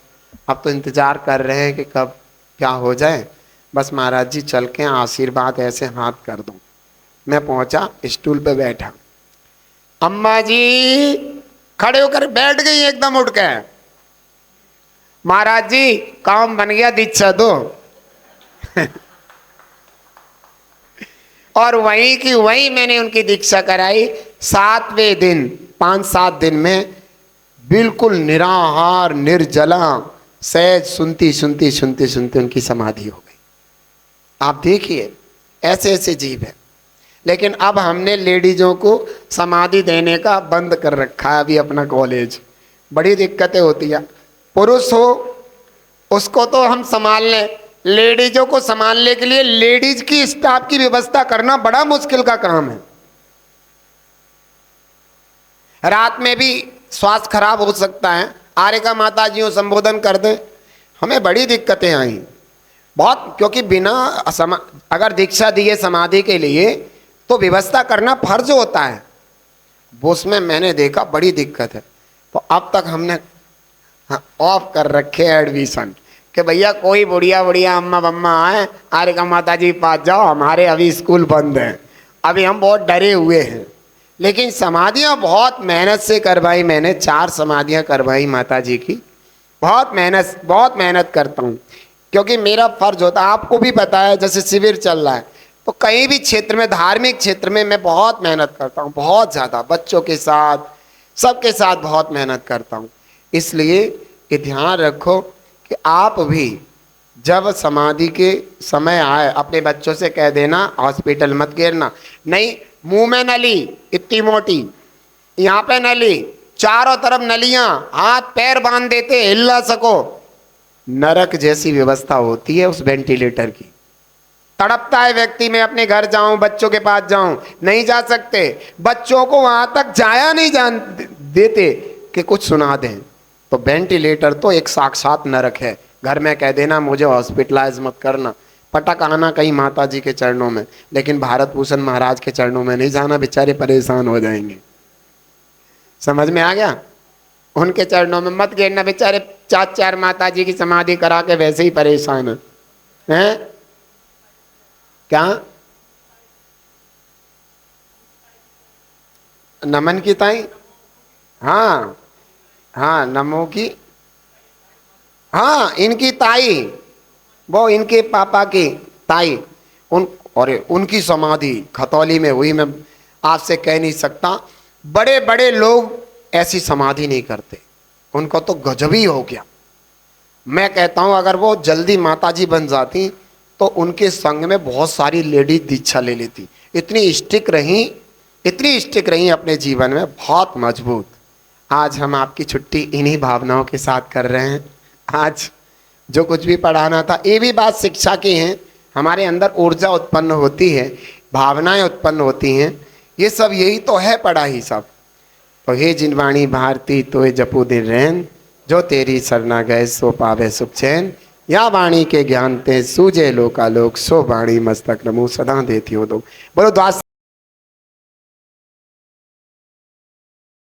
अब तो इंतजार कर रहे हैं कि कब क्या हो जाए, बस महाराज जी चल के आशीर्वाद ऐसे हाथ कर दो। मैं पहुंचा, स्टूल पे बैठा, अम्मा जी खड़े होकर बैठ गई एकदम उठ के, महाराज जी काम बन गया, दीक्षा दो। और वहीं की वहीं मैंने उनकी दीक्षा कराई। 7वें दिन, 5-7 दिन में बिल्कुल निराहार निर्जला, सहज सुनती सुनती सुनते सुनते उनकी समाधि हो गई। आप देखिए ऐसे ऐसे जीव है। लेकिन अब हमने लेडीजों को समाधि देने का बंद कर रखा है अभी अपना कॉलेज, बड़ी दिक्कतें होती है। पुरुष हो उसको तो हम संभाल लें, लेडीजों को संभालने के लिए लेडीज की स्टाफ की व्यवस्था करना बड़ा मुश्किल का काम है। रात में भी स्वास्थ्य खराब हो सकता है, आर्य का माता जी संबोधन कर दें, हमें बड़ी दिक्कतें आई बहुत, क्योंकि बिना अगर दीक्षा दिए समाधि के लिए तो व्यवस्था करना फर्ज होता है, वो उसमें मैंने देखा बड़ी दिक्कत है। तो अब तक हमने ऑफ कर रखे एडमिशन कि भैया कोई बुढ़िया बुढ़िया अम्मा बम्मा आए, आर्य का माता जी पास जाओ, हमारे अभी स्कूल बंद हैं, अभी हम बहुत डरे हुए हैं। लेकिन समाधियाँ बहुत मेहनत से करवाई मैंने, 4 समाधियाँ करवाई माता जी की, बहुत मेहनत करता हूँ, क्योंकि मेरा फर्ज होता है। आपको भी पता है जैसे शिविर चल रहा है तो कहीं भी क्षेत्र में, धार्मिक क्षेत्र में मैं बहुत मेहनत करता हूँ, बहुत ज़्यादा, बच्चों के साथ सबके साथ बहुत मेहनत करता हूँ। इसलिए ये ध्यान रखो कि आप भी जब समाधि के समय आए अपने बच्चों से कह देना हॉस्पिटल मत गिरना, नहीं मुंह में नली इतनी मोटी, यहाँ पे नली, चारों तरफ नलियां, हाथ पैर बांध देते, हिल ना सको। नरक जैसी व्यवस्था होती है उस वेंटिलेटर की। तड़पता है व्यक्ति, मैं अपने घर जाऊं, बच्चों के पास जाऊं, नहीं जा सकते। बच्चों को वहां तक जाया नहीं जान देते कि कुछ सुना दें। तो वेंटिलेटर तो एक साक्षात नरक है। घर में कह देना मुझे हॉस्पिटलाइज मत करना, पटक आना कहीं माता जी के चरणों में, लेकिन भारत भूषण महाराज के चरणों में नहीं जाना, बेचारे परेशान हो जाएंगे। समझ में आ गया? उनके चरणों में मत गिरना, बेचारे 4-4 माता जी की समाधि करा के वैसे ही परेशान हैं। क्या नमन की ताई? हाँ हाँ, नमो की, हाँ इनकी ताई, वो इनके पापा की ताई, उन और उनकी समाधि खतौली में हुई। मैं आपसे कह नहीं सकता, बड़े बड़े लोग ऐसी समाधि नहीं करते, उनको तो गजब ही हो गया। मैं कहता हूं अगर वो जल्दी माताजी बन जाती तो उनके संग में बहुत सारी लेडीज दीक्षा ले लेती। इतनी स्टिक रही, इतनी स्टिक रही अपने जीवन में, बहुत मजबूत। आज हम आपकी छुट्टी इन्हीं भावनाओं के साथ कर रहे हैं। आज जो कुछ भी पढ़ाना था, ये भी बात शिक्षा की है। हमारे अंदर ऊर्जा उत्पन्न होती है, भावनाएं उत्पन्न होती हैं, ये सब यही तो है पढ़ाई सब। तो हे जिनवाणी भारती तोय जपू दिन रैन, जो तेरी सरना गए सो पावे सुख चैन। या वाणी के ज्ञान ते सूझे लोकालोक, सो वाणी मस्तक नमो सदा देती हो दो। बोलो द्वादश